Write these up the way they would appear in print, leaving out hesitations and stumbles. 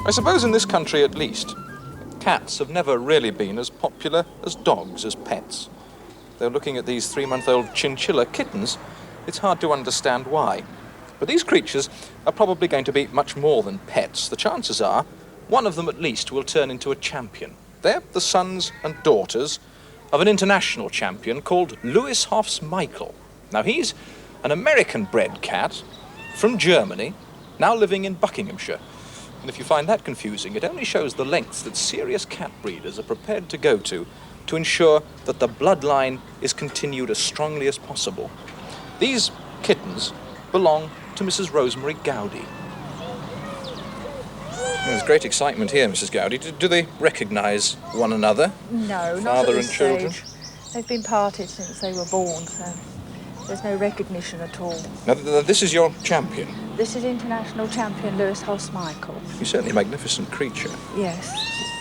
I suppose in this country at least, cats have never really been as popular as dogs as pets. Though looking at these 3-month-old chinchilla kittens, it's hard to understand why. But these creatures are probably going to be much more than pets. The chances are one of them at least will turn into a champion. They're the sons and daughters of an international champion called Louis Michael. Now he's an American-bred cat from Germany, now living in Buckinghamshire. And if you find that confusing, it only shows the lengths that serious cat breeders are prepared to go to ensure that the bloodline is continued as strongly as possible. These kittens belong to Mrs. Rosemary Gowdy. There's great excitement here, Mrs. Gowdy. Do they recognise one another? No, not Father at and this children? stage. They've been parted since they were born, so there's no recognition at all. Now, this is your champion. This is international champion Louis Michael. He's certainly a magnificent creature. Yes.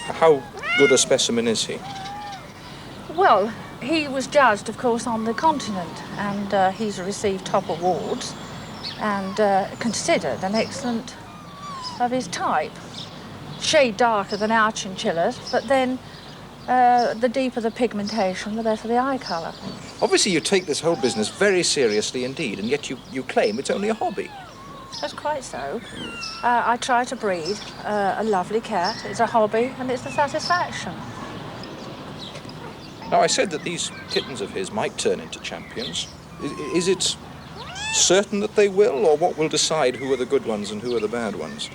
How good a specimen is he? Well, he was judged, of course, on the continent, and he's received top awards and considered an excellent of his type. Shade darker than our chinchillas, but then the deeper the pigmentation, the better the eye colour. Obviously, you take this whole business very seriously indeed, and yet you claim it's only a hobby. That's quite so. I try to breed a lovely cat. It's a hobby and it's a satisfaction. Now, I said that these kittens of his might turn into champions. Is it certain that they will, or what will decide who are the good ones and who are the bad ones?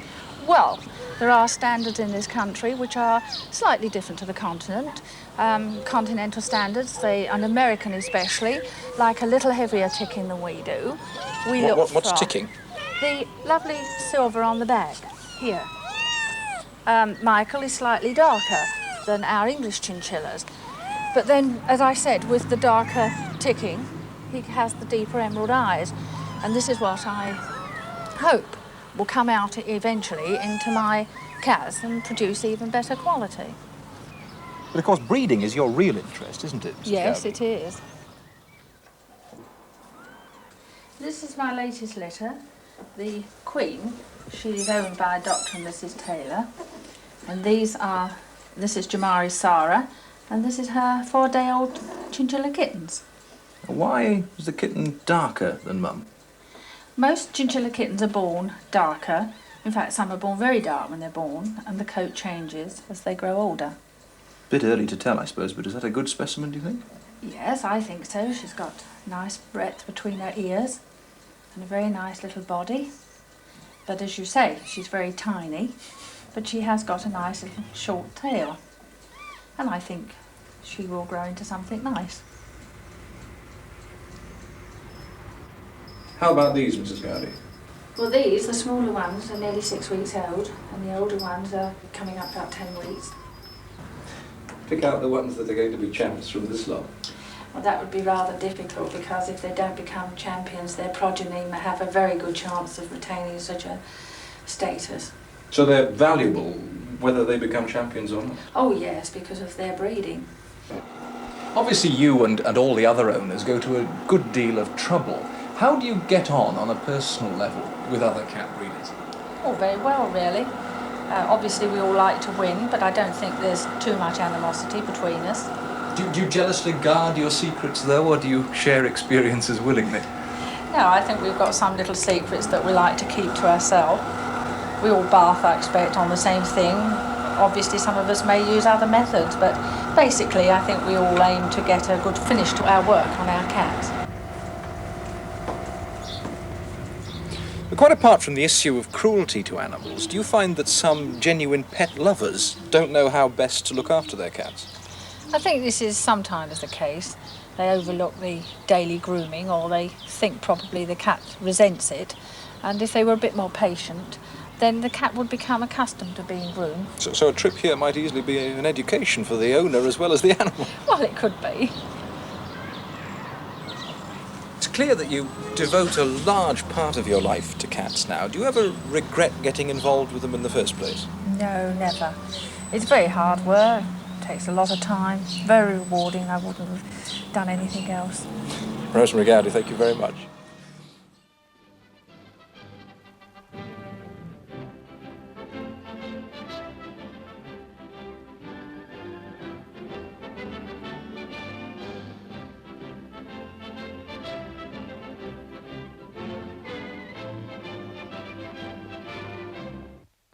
Well, there are standards in this country which are slightly different to the continent. Continental standards, and American especially, like a little heavier ticking than we do. What's ticking? The lovely silver on the back, here. Michael is slightly darker than our English chinchillas. But then, as I said, with the darker ticking, he has the deeper emerald eyes. And this is what I hope will come out eventually into my cats and produce even better quality. But of course, breeding is your real interest, isn't it, Mrs. Yes, Gowdy? it is. This is my latest litter. The Queen, she is owned by Dr. and Mrs. Taylor. And this is Jamari Sarah, and this is her 4-day-old chinchilla kittens. Why is the kitten darker than Mum? Most chinchilla kittens are born darker. In fact, some are born very dark when they're born, and the coat changes as they grow older. Bit early to tell, I suppose, but is that a good specimen, do you think? Yes, I think so. She's got nice breadth between her ears and a very nice little body. But as you say, she's very tiny, but she has got a nice little short tail. And I think she will grow into something nice. How about these, Mrs. Gowdy? Well, these, the smaller ones, are nearly 6 weeks old, and the older ones are coming up about 10 weeks. Pick out the ones that are going to be champs from this lot. Well, that would be rather difficult, because if they don't become champions, their progeny may have a very good chance of retaining such a status. So they're valuable, whether they become champions or not? Oh yes, because of their breeding. Obviously you and all the other owners go to a good deal of trouble. How do you get on a personal level with other cat breeders? Oh, very well, really. Obviously we all like to win, but I don't think there's too much animosity between us. Do you jealously guard your secrets, though, or do you share experiences willingly? No, I think we've got some little secrets that we like to keep to ourselves. We all bath, I expect, on the same thing. Obviously, some of us may use other methods, but basically, I think we all aim to get a good finish to our work on our cats. But quite apart from the issue of cruelty to animals, do you find that some genuine pet lovers don't know how best to look after their cats? I think this is sometimes the case. They overlook the daily grooming, or they think probably the cat resents it. And if they were a bit more patient, then the cat would become accustomed to being groomed. So a trip here might easily be an education for the owner as well as the animal. Well, it could be. It's clear that you devote a large part of your life to cats now. Do you ever regret getting involved with them in the first place? No, never. It's very hard work. It takes a lot of time. Very rewarding. I wouldn't have done anything else. Rosemary Gowdy, thank you very much.